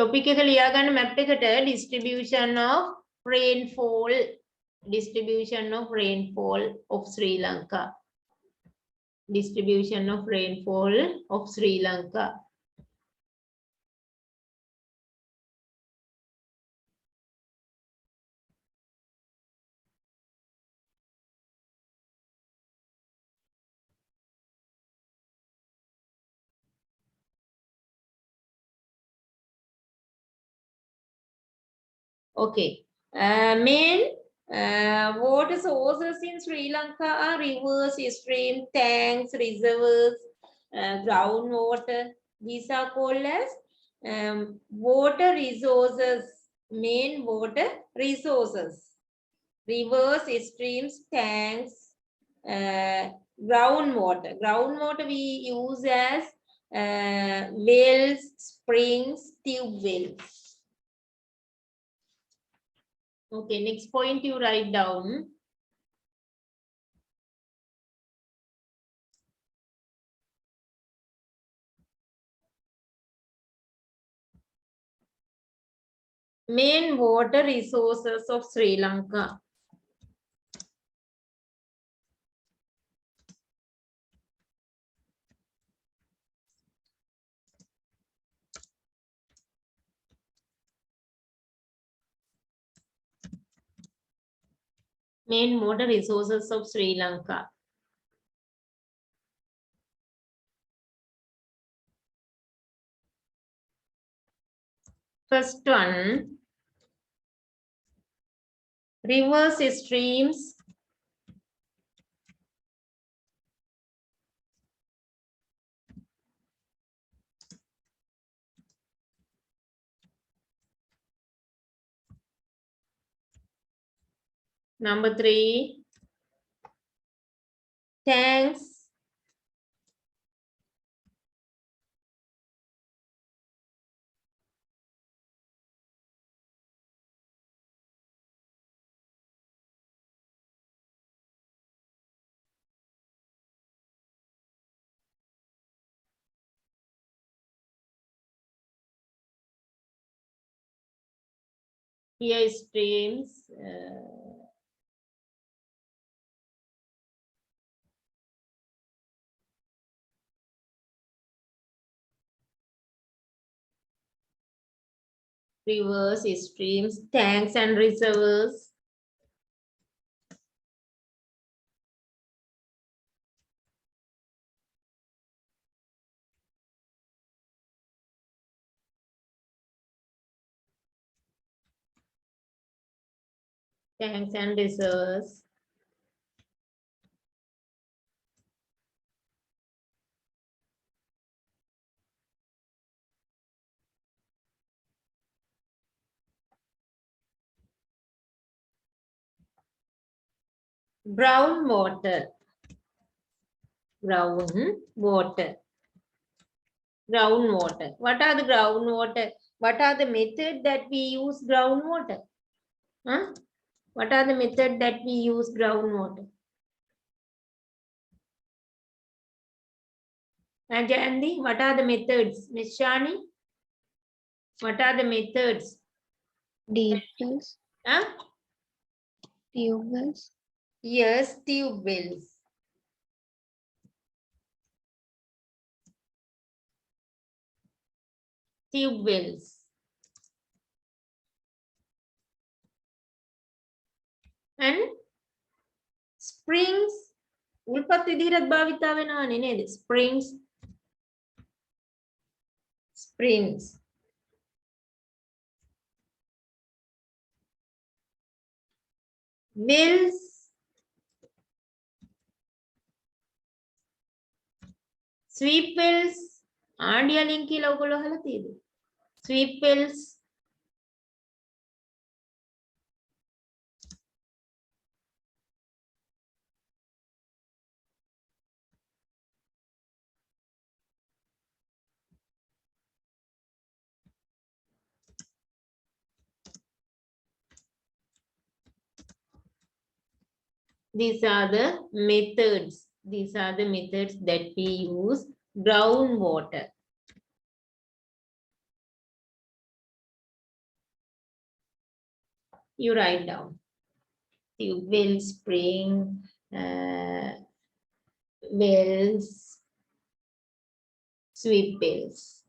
topic එක ලියා ගන්න map එකට distribution of rainfall of Sri Lanka. Distribution of rainfall of Sri Lanka. Okay. Main water sources in Sri Lanka are rivers, streams, tanks, reservoirs, groundwater. These are called as water resources. Main water resources. Rivers, streams, tanks, groundwater. Groundwater we use as wells, springs, tube wells. Okay, next point you write down. Main water resources of Sri Lanka. Main water resources of Sri Lanka. First one, rivers, streams, number 3, tanks, here streams, rivers, streams, tanks and reservoirs. Tanks and reservoirs. Groundwater. Groundwater. Groundwater. What are the groundwater? What are the method that we use groundwater? Huh? What are the method that we use groundwater? And Jandy, what are the methods? Miss Shani? What are the methods? Deep wells, Huh? tube wells, Yes, tube wells. Tube wells. And springs. උල්පත් විදිහට භාවිතා වෙනවනේ නේද? Springs. Springs. Wells. Sweep wells. ආණ්ඩියලින් කියලා ඔයගොල්ලෝ අහලා තියෙද? Sweep wells. These are the methods. These are the methods that we use groundwater. You write down. Tube well, spring, wells, sweep wells.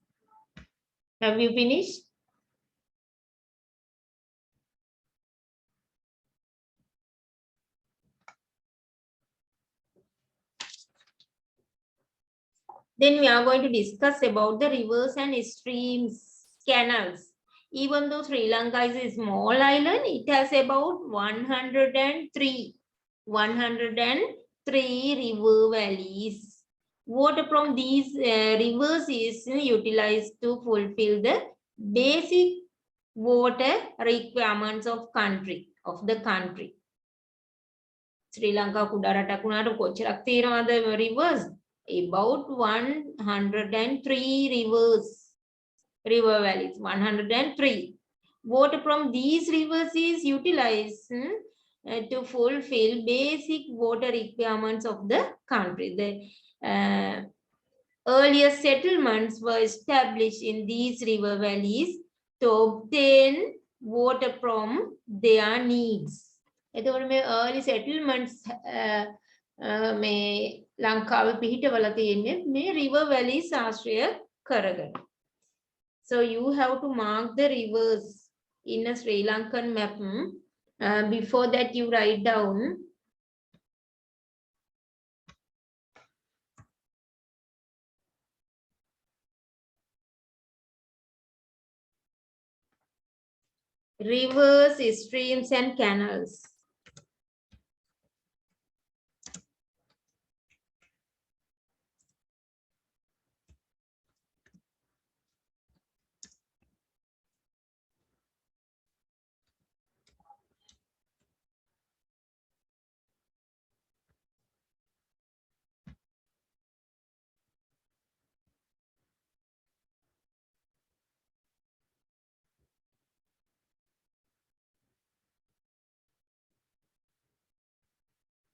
Have you finished? Then we are going to discuss about the rivers and streams, canals. Even though Sri Lanka is a small island, it has about 103 river valleys. Water from these rivers is utilized to fulfill the basic water requirements of the country. Sri Lanka කුඩා රටක් වුණාට කොච්චරක් තියෙනවද rivers? About 103 river valleys, 103. Water from these rivers is utilized to fulfill basic water requirements of the country. The earlier settlements were established in these river valleys to obtain water from their needs. එතකොට මේ early settlements මේ ලංකාවේ පිහිටවල තියෙන්නේ මේ river valleys ආශ්‍රය කරගෙන. So you have to mark the rivers in a Sri Lankan map. Before that you write down rivers, streams and canals.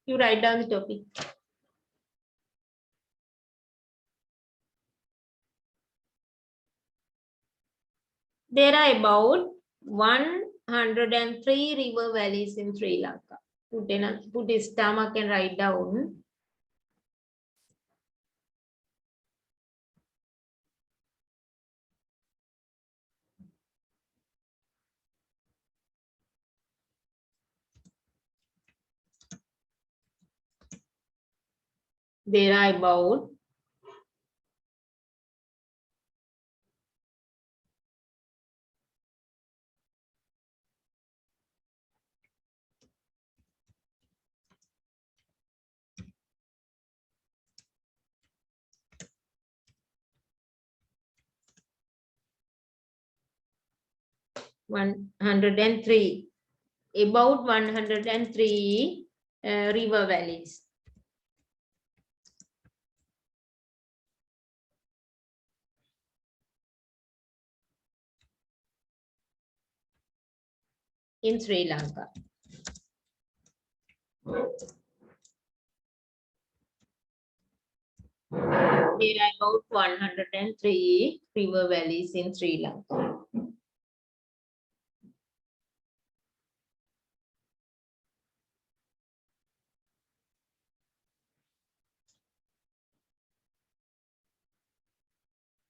You write down the topic. There are about 103 river valleys in Sri Lanka. Put a stomach and write down. There are about 103, about 103 river valleys. In Sri Lanka. There are about 103 river valleys in Sri Lanka.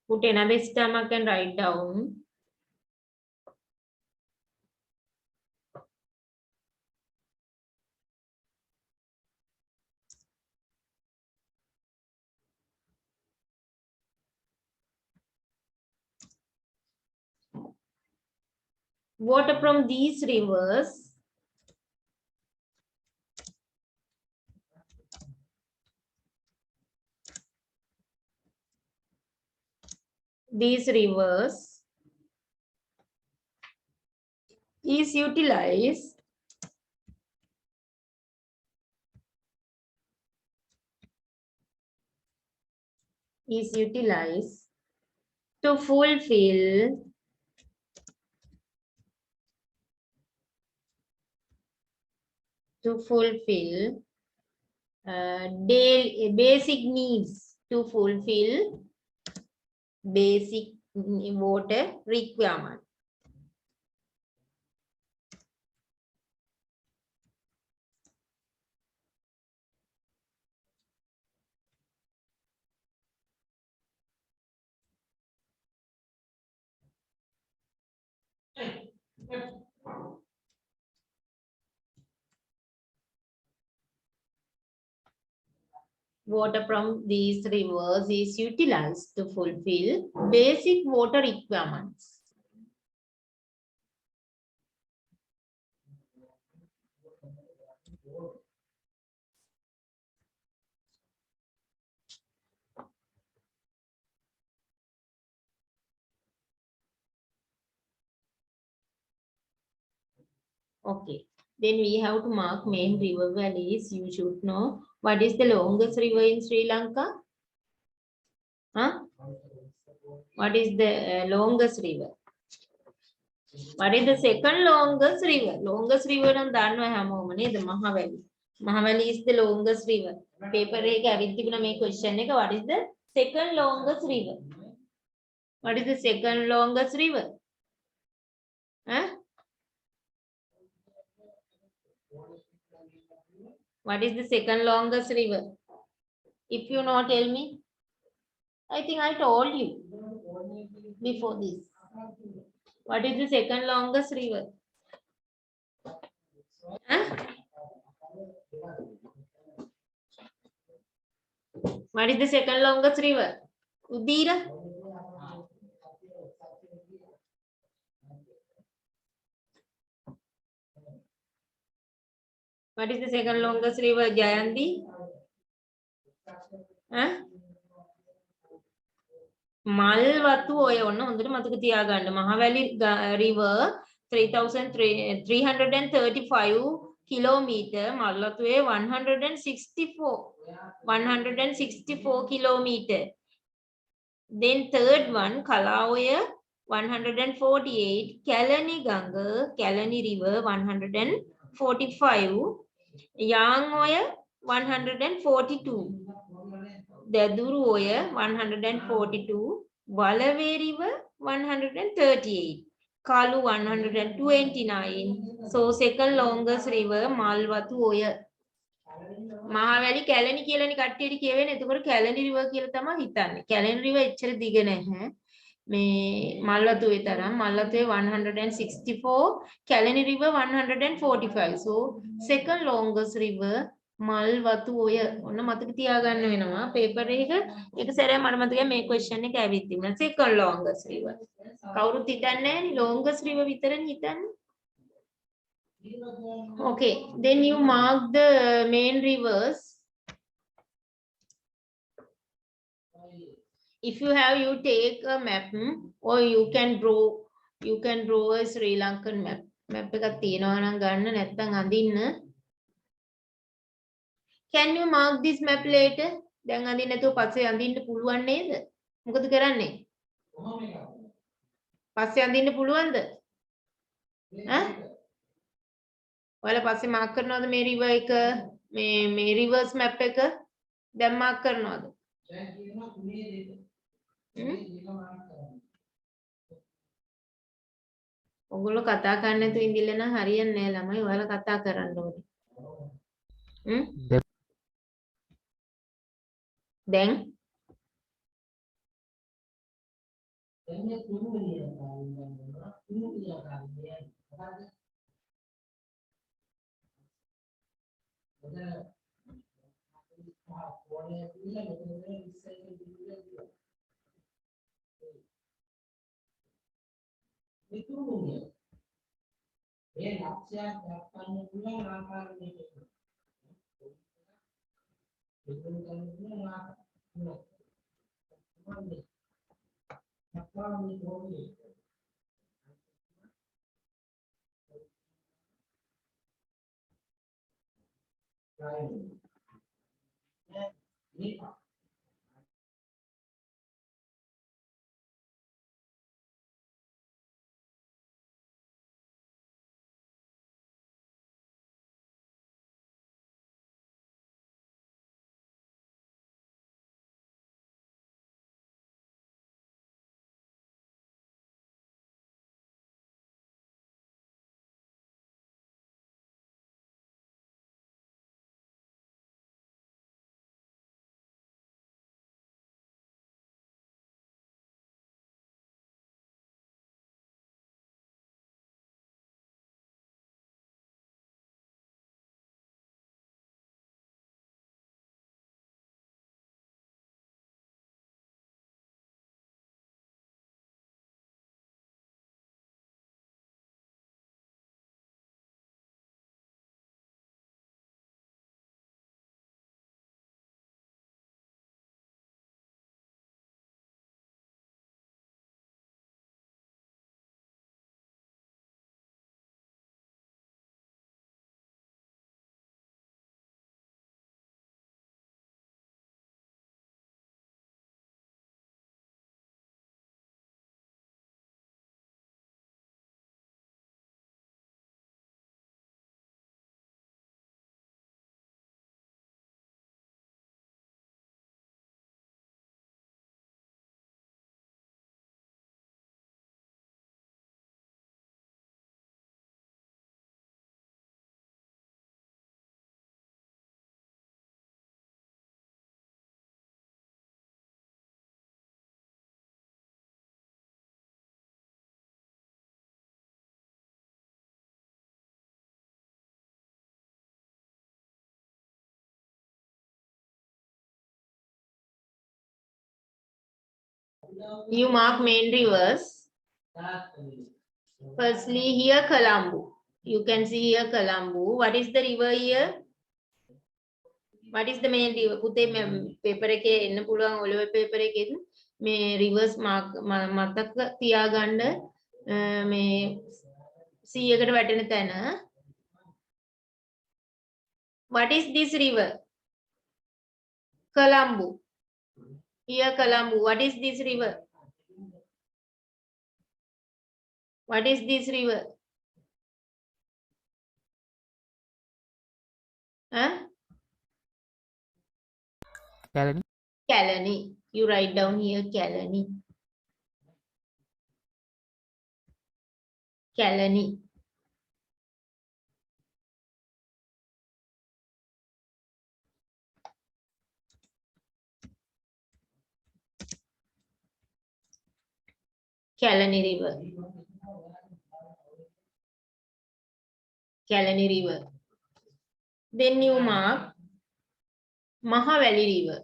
Put another stomach and write down. Water from these rivers is utilized to fulfill daily basic needs, to fulfill basic water requirement. Water from these rivers is utilized to fulfill basic water requirements. Okay, then we have to mark main river valleys. You should know what is the longest river in Sri Lanka? Huh? What is the longest river? What is the second longest river? Longest river and Danwa Hamomani, the Mahavali. Mahavali is the longest river. Paper make question. What is the second longest river? What is the second longest river? Huh? What is the second longest river? If you know, tell me. I think I told you before this. What is the second longest river? Huh? What is the second longest river? Udira? What is the second longest river? Jayanti? Huh? Malwatu ඔය ඔන්න හොඳට මතක තියාගන්න. Mahavali river 3,335 kilometer. Malwatuwe 164 kilometer. Then third one Kalaoya 148. Kalani Ganga, Kalani river 145. Yangoya 142. Daduruoya 142, Walave River 138, Kalu 129. So second longest river Malwatu Oya. Mahavali Kalani Kilani Katti Kevin එතකොට Kalani river කියලා තමයි හිතන්නේ. Kalani river එච්චර දිග නැහැ. මේ මල්වතුවේ තරම් මල්වතුවේ 164, Kalani river 145. So second longest river මල්වතු ඔය ඔන්න මතක තියාගන්න වෙනවා පේපර් එක එක සැරේ මට මතකයි මේ ක්වෙස්චන් එක ඇවිත් තිබුණා second longest river කවුරුත් හිතන්නේ නැහැ longest river විතරනේ හිතන්නේ okay then you mark the main rivers if you have you take a map or you can draw a Sri Lankan map එකක් තියෙනවා නම් ගන්න නැත්නම් අඳින්න Can you mark this map later? දැන් අඳින්න නැතුව පස්සේ අඳින්න පුළුවන් නේද? මොකද කරන්නේ? පස්සේ අඳින්න පුළුවන්ද? ඈ? ඔයාලා පස්සේ මාක් කරනවද මේ river එක? මේ reverse map එක? දැන් මාක් කරනවද? ඔයගොල්ලෝ කතා කරන්න නැතුව ඉඳිල්ල නම් හරියන්නේ නැහැ ළමයි. ඔයාලා කතා කරන්න ඕනේ. Then You mark main rivers. Firstly, here Kalambu. You can see here Kalambu. What is the river here? What is the main river? පුතේ මේ paper එකේ එන්න පුළුවන් O level paper එකේ මේ rivers mark මතක තියාගන්න මේ C එකට වැටෙන තැන. What is this river? Kalambu. Here Kalambu. What is this river? What is this river? Huh? Kalani. Kalani. You write down here Kalani. Kalani. Kalani River. Kalani River. Then you mark Mahavali River.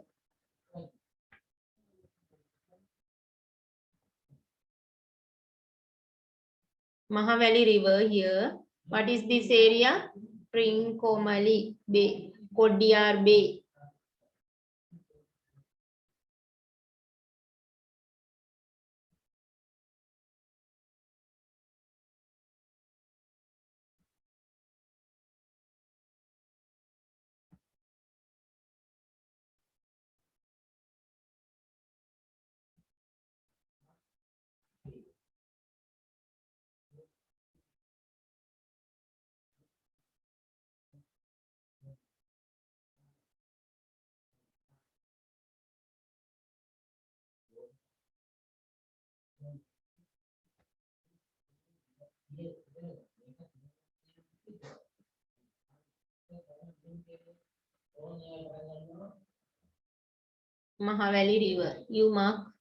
Mahavali River here. What is this area? Trincomalee Bay, Kodiyar Bay. Mahavali River. You mark.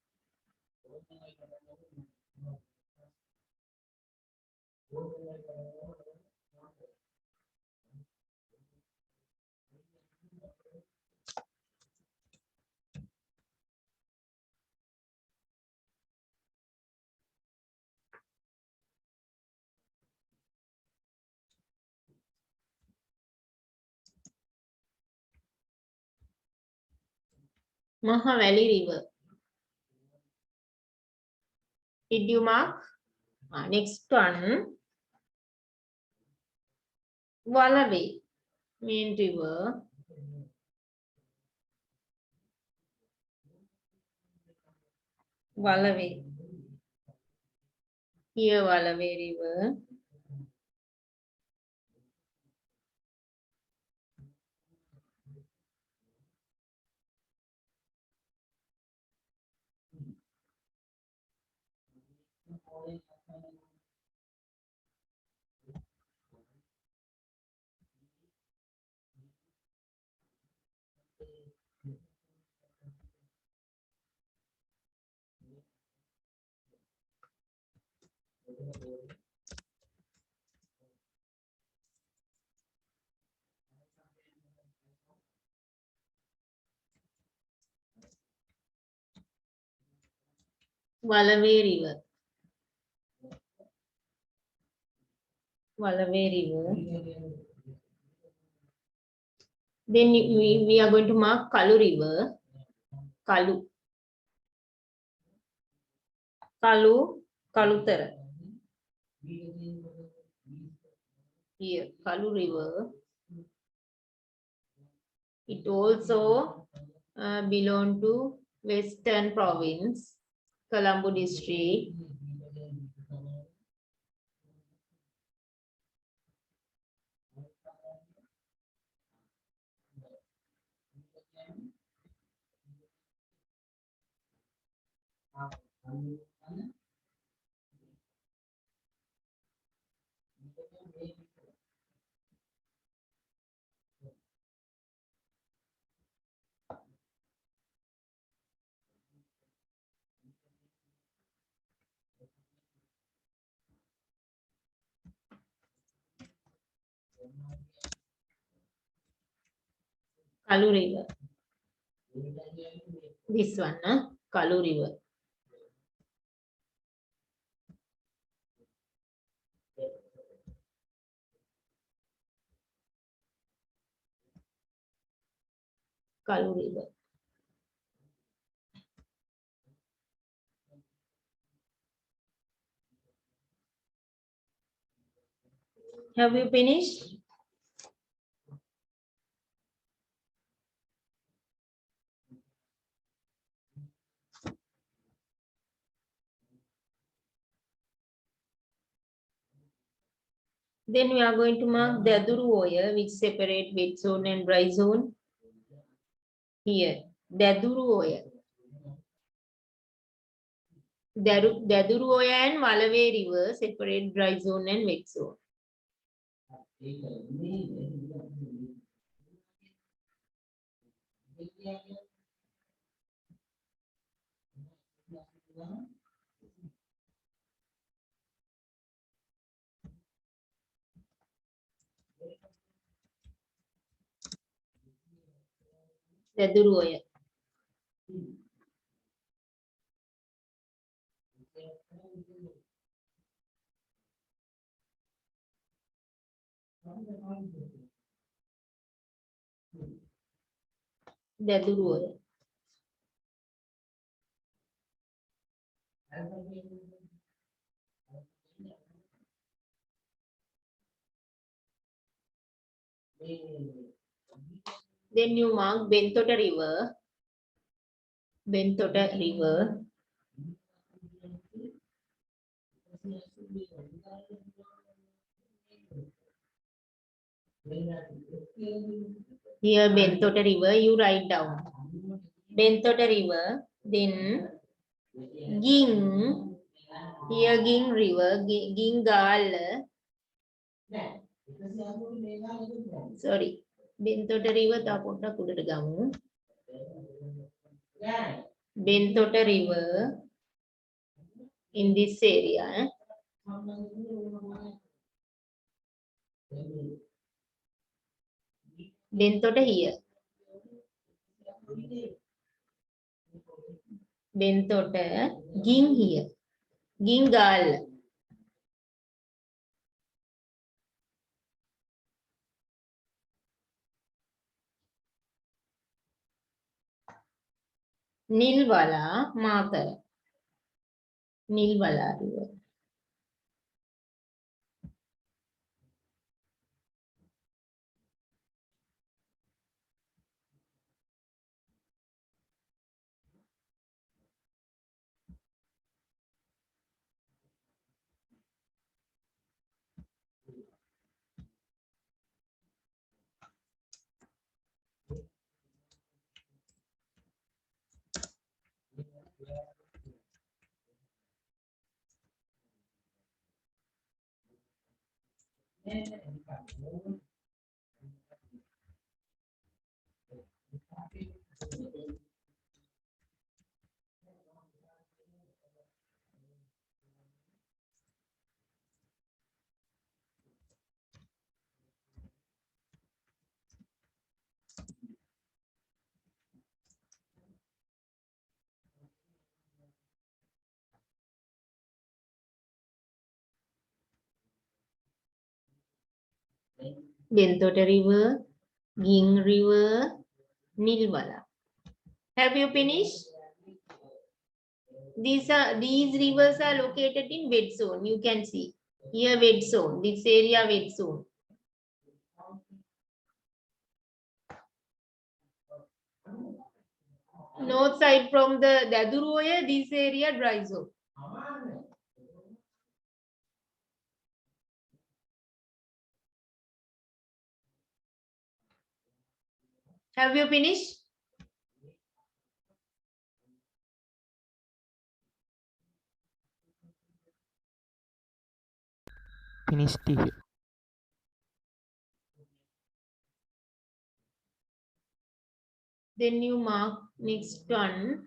Mahavali River. Did you mark? Next one. Wallaby. Main river. Wallaby. Here Wallaby River. Wallaby River. Wallaby River. Then we are going to mark Kalu River. Kalu. Kalu. Kalutara. Here, Kalu River. It also belong to Western Province, Colombo District. Kalu River. This one, Kalu River. Kalu River. Have you finished? Then we are going to mark the Daduruoya, which separate wet zone and dry zone. Here, Daduruoya. Daduruoya and Walaway River separate dry zone and wet zone. Daduruoya. Daduruoya. Then you mark Bentota River. Bentota River. Here Bentota River, you write down. Bentota River, then Ging. Here Ging River, Gingal. Sorry. Bentota River tapota kudata gamu. Bentota River in this area. Bentota here. Bentota, Ging here. Gingal. Nilwala marker. Nilwala River. Bentota River, Ging River, Nilwala. Have you finished? These rivers are located in wet zone. You can see here wet zone. This area wet zone. North side from the Daduruoya, this area dry zone. Have you finished? Finished here. Then you mark next one.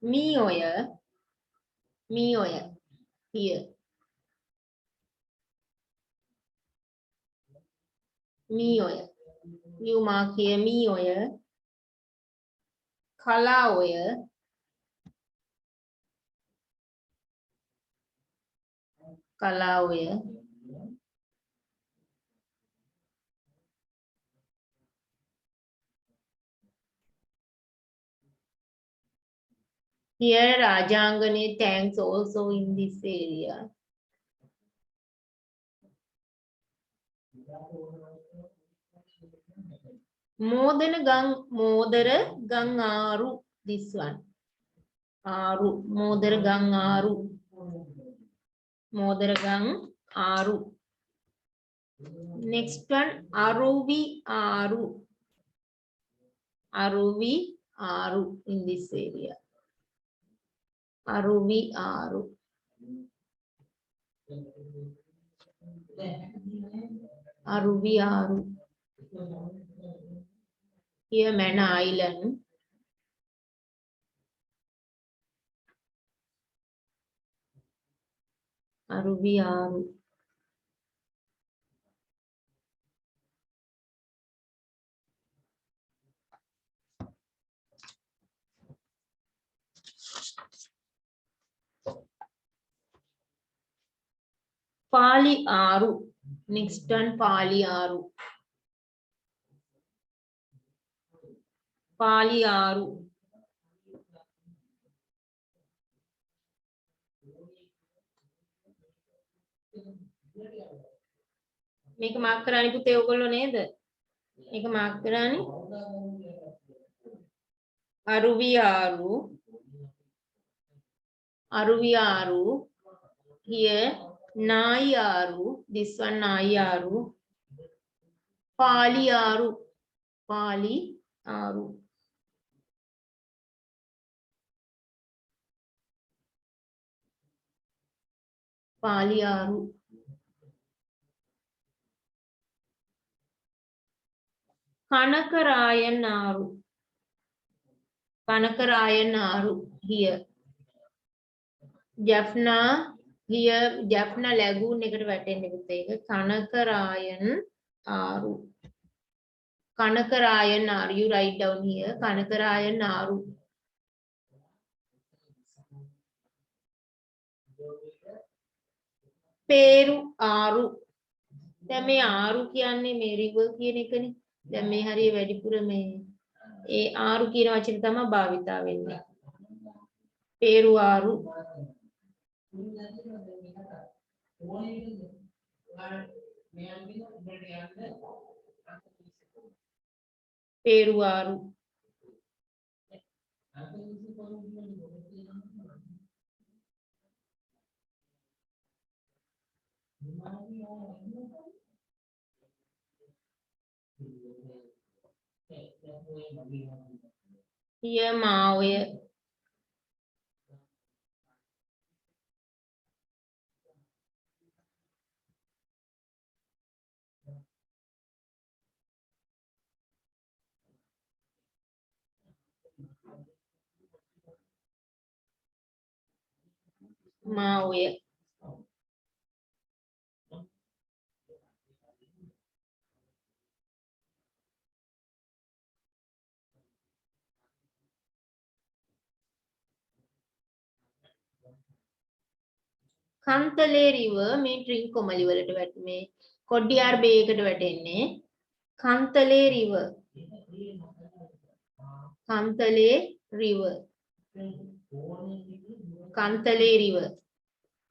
Mioya. Mioya. Here. Mioya. You mark here Mioya. Kalaoya. Kalaoya. Here Rajangane tanks also in this area. Modara Gangaru. This one. Aru. Modara Gangaru. Modara Gang Aru. Next one, Aruvi Aru. Aruvi Aru in this area. Aruvi Aru. Aruvi Aru. Here Mana Island. Aruvi Aru. Pali Aru. Next one, Pali Aru. Pali Aru. මේක mark කරානි පුතේ ඔයගොල්ලෝ නේද? මේක mark කරානි. Aruvi Aru. Aruvi Aru. Here Nai Aru. This one Nai Aru. Pali Aru. Pali Aru. Pali Aru. Kanakarayan Aru. Kanakarayan Aru. Here. Jaffna. Here Jaffna Lagoon එකට වැටෙන්නේ පුතේ. ඒක Kanakarayan Aru. Kanakarayan Aru. You write down here. Kanakarayan Aru. Peru Aru. දැන් මේ ආරු කියන්නේ මේ river කියන එකනේ. දැන් මේ හරිය වැඩිපුර මේ ඒ ආරු කියන වචනේ තමයි භාවිතා වෙන්නේ. Peru ආරු. Peru ආරු. Here Maoya. Maoya. Kantale river මේ ට්‍රින්කොමලි වලට මේ කොඩ්ඩියාර් බේ එකට වැටෙන්නේ. Kantale river. Kantale river. Kantale river.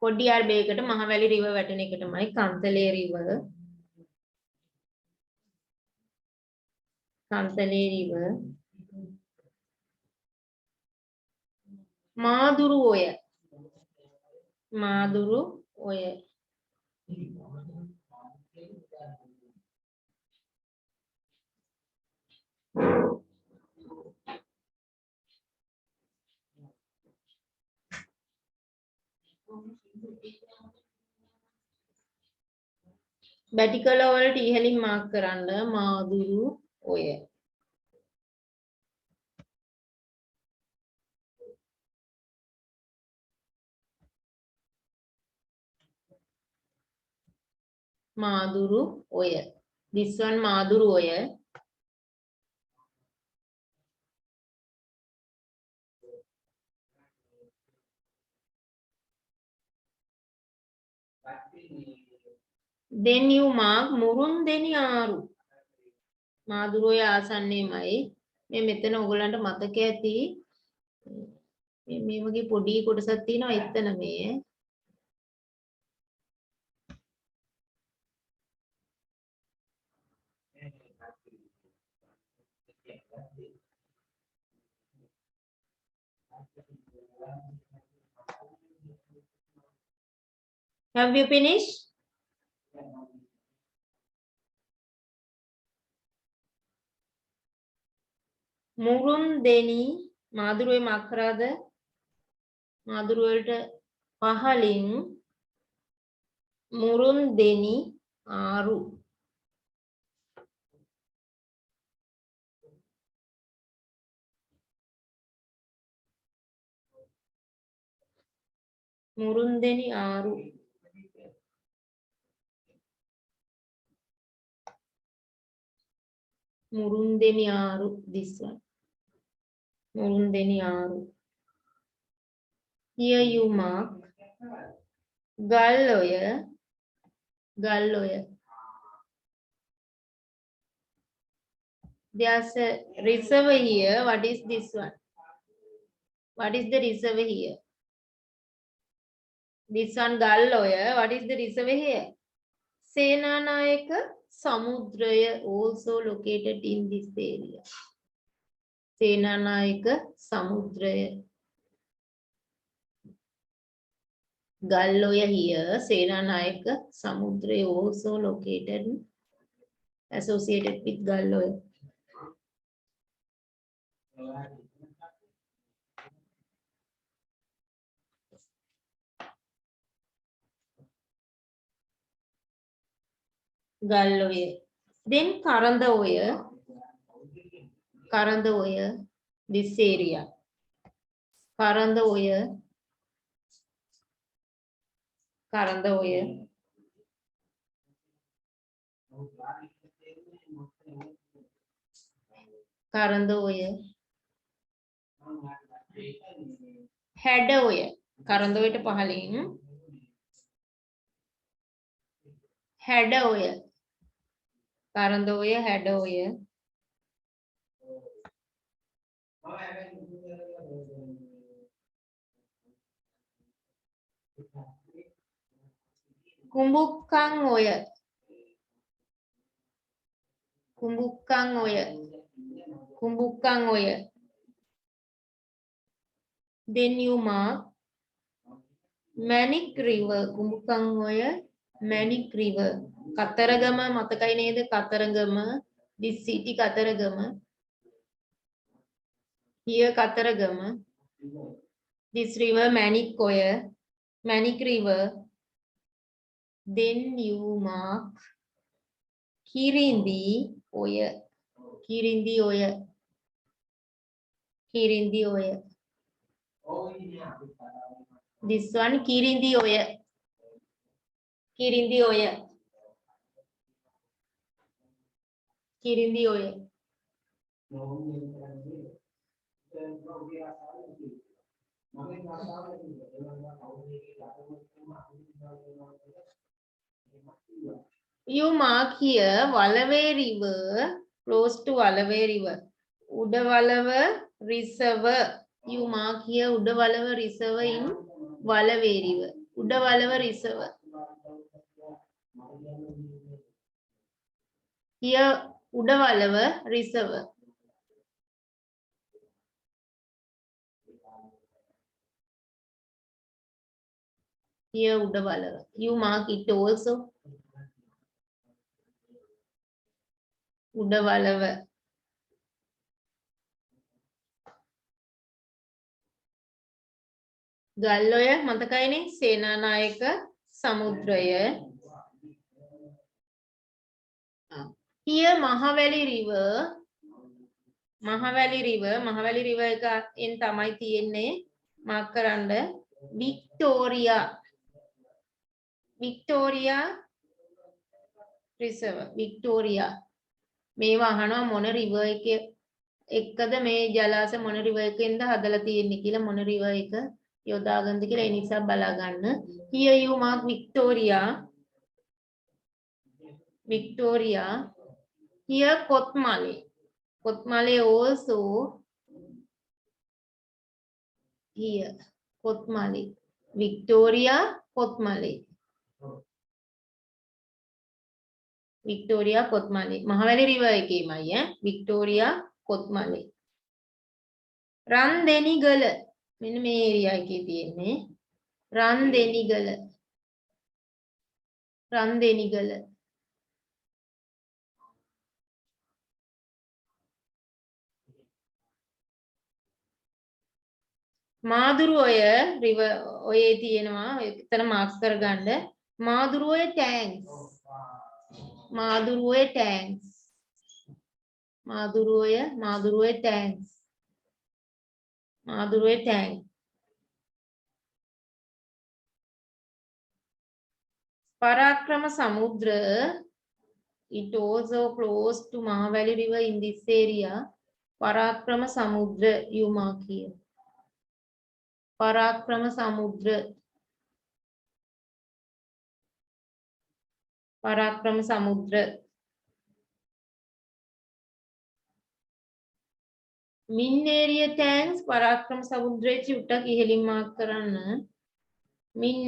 කොඩ්ඩියාර් බේ එකට මහවැලි river වැටෙන එක තමයි Kantale river. Kantale river. Maduru Oya. Maduru Oya. බැටිකල වලට ඉහළින් මාක් කරන්න මාදුරු ඔය. මාදුරු ඔය. This one මාදුරු ඔය. Then you mark මුරුන්දෙනි ආරු. මාදුරු ඔය ආසන්නයේමයි. මේ මෙතන ඔයගලන්ට මතක ඇති මේ වගේ පොඩි කොටසක් තියෙනවා එතන මේ Have you finished? මුරුන්දෙනි මාදුරුවේ මක්රාද මාදුරුවලට පහලින් මුරුන්දෙනි ආරු මුරුන්දෙනි ආරු මුරුන්දෙනි ආරු this one මුරුන්දෙනි ආරු here you mark Gal Oya there's a reservoir here. What is this one? What is the reservoir here? This one Gal Oya. What is the reservoir here? Senanayaka Samudraya also located in this area. Senanayaka Samudraya. Gal Oya here. Senanayaka Samudraya also located, associated with Gal Oya. Gal Oya. Then කරඳඔය, this area. කරඳඔය. හැඩඔය. කරඳොයට පහලින් හැඩඔය. හැඩඔය. කුඹුක්කන්ඔය. Then you mark Manik River. කුඹුක්කන්ඔය Manik River. Kataragama මතකයි නේද? Kataragama. This city Kataragama. Here Kataragama. This river Manik River. Then you mark Kirindi Oya. This one Kirindi Oya. You mark here Walave River, close to Walave River. Udawalawa Reservoir. You mark here Udawalawa Reservoir in Walave River. Udawalawa Reservoir. Here Udawalawa Reservoir. Here Udawalawa. You mark it also. Udawalawa. Gal Oya මතකයිනේ Senanayake Samudraya. Here Mahavali River එකෙන් තමයි තියෙන්නේ mark කරන්න Victoria Reservoir. මේවා අහනවා මොන river එකද මේ ජලාශ මොන river එකෙන්ද හදලා තියෙන්නේ කියලා මොන river එක යොදාගන්නද කියලා ඒ නිසා බලා ගන්න. Here you mark Victoria. Here Kotmale also here. Kotmale. Victoria, Kotmale. Victoria, Kotmale. Mahaweli river එකේමයි Victoria, Kotmale. Randenigala. මෙන්න මේ ඒරියා එකේ තියෙන්නේ. Randenigala. Randenigala. මාදුරුවය river ඔයේ තියෙනවා. එතන මාක්ස් කරගන්න. මාදුරුවය tanks. මාදුරුවය tanks. මාදුරුවය tanks. මාදුරුවය tank. Parakrama Samudra, it also flows to Mahaweli river in this area. Parakrama Samudra, you mark here. Parakrama Samudra. Parakrama Samudra. Min area tanks Parakrama Samudra චුට්ටක් ඉහළින් mark කරන්න. Min